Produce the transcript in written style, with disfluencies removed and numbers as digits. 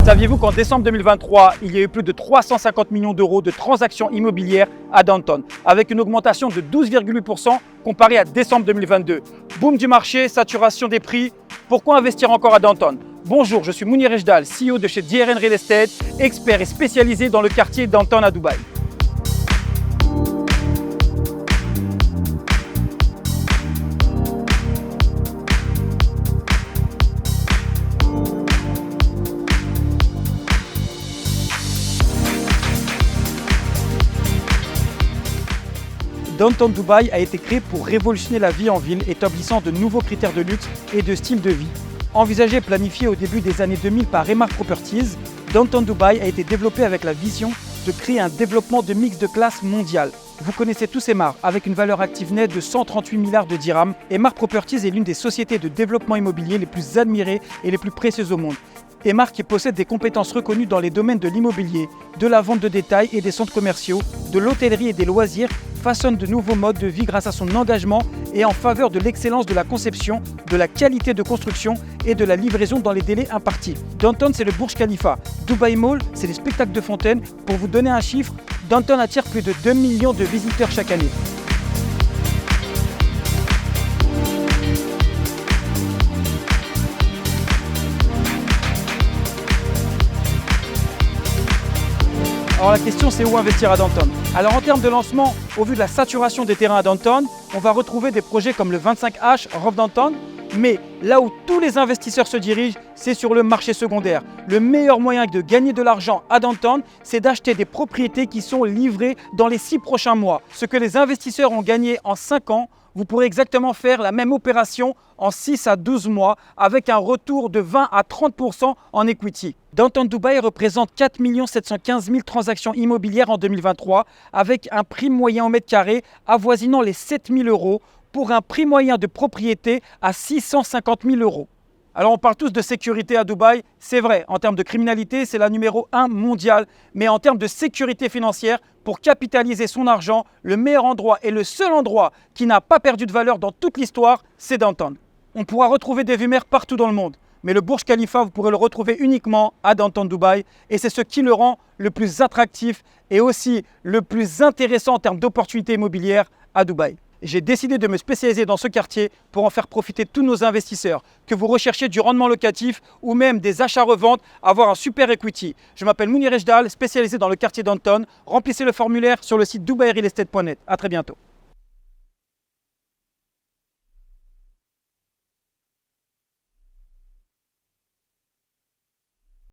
Saviez-vous qu'en décembre 2023, il y a eu plus de 350 millions d'euros de transactions immobilières à Downtown, avec une augmentation de 12,8% comparée à décembre 2022. Boom du marché, saturation des prix. Pourquoi investir encore à Downtown? Bonjour, je suis Mounir Ejdal, CEO de chez DRN Real Estate, expert et spécialisé dans le quartier Downtown à Dubaï. Downtown Dubaï a été créé pour révolutionner la vie en ville, établissant de nouveaux critères de luxe et de style de vie. Envisagé et planifié au début des années 2000 par Emaar Properties, Downtown Dubaï a été développé avec la vision de créer un développement de mix de classe mondiale. Vous connaissez tous Emaar, avec une valeur active nette de 138 milliards de dirhams. Emaar Properties est l'une des sociétés de développement immobilier les plus admirées et les plus précieuses au monde. Emaar qui possède des compétences reconnues dans les domaines de l'immobilier, de la vente de détail et des centres commerciaux, de l'hôtellerie et des loisirs, façonne de nouveaux modes de vie grâce à son engagement et en faveur de l'excellence de la conception, de la qualité de construction et de la livraison dans les délais impartis. Downtown, c'est le Burj Khalifa. Dubai Mall, c'est les spectacles de fontaine. Pour vous donner un chiffre, Downtown attire plus de 2 millions de visiteurs chaque année. Alors la question c'est où investir à Downtown. Alors en termes de lancement, au vu de la saturation des terrains à Downtown, on va retrouver des projets comme le 25H Rove Downtown, mais là où tous les investisseurs se dirigent, c'est sur le marché secondaire. Le meilleur moyen de gagner de l'argent à Downtown, c'est d'acheter des propriétés qui sont livrées dans les 6 prochains mois. Ce que les investisseurs ont gagné en 5 ans, vous pourrez exactement faire la même opération en 6 à 12 mois avec un retour de 20 à 30% en equity. Downtown Dubaï représente 4 715 000 transactions immobilières en 2023 avec un prix moyen au mètre carré avoisinant les 7 000 euros pour un prix moyen de propriété à 650 000 euros. Alors on parle tous de sécurité à Dubaï, c'est vrai, en termes de criminalité, c'est la numéro 1 mondiale, mais en termes de sécurité financière, pour capitaliser son argent, le meilleur endroit et le seul endroit qui n'a pas perdu de valeur dans toute l'histoire, c'est Downtown. On pourra retrouver des vues mer partout dans le monde, mais le Burj Khalifa, vous pourrez le retrouver uniquement à Downtown Dubaï et c'est ce qui le rend le plus attractif et aussi le plus intéressant en termes d'opportunités immobilières à Dubaï. J'ai décidé de me spécialiser dans ce quartier pour en faire profiter tous nos investisseurs, que vous recherchiez du rendement locatif ou même des achats-reventes, avoir un super equity. Je m'appelle Mounir Ejdal, spécialisé dans le quartier Downtown. Remplissez le formulaire sur le site dubairealestate.net. À très bientôt.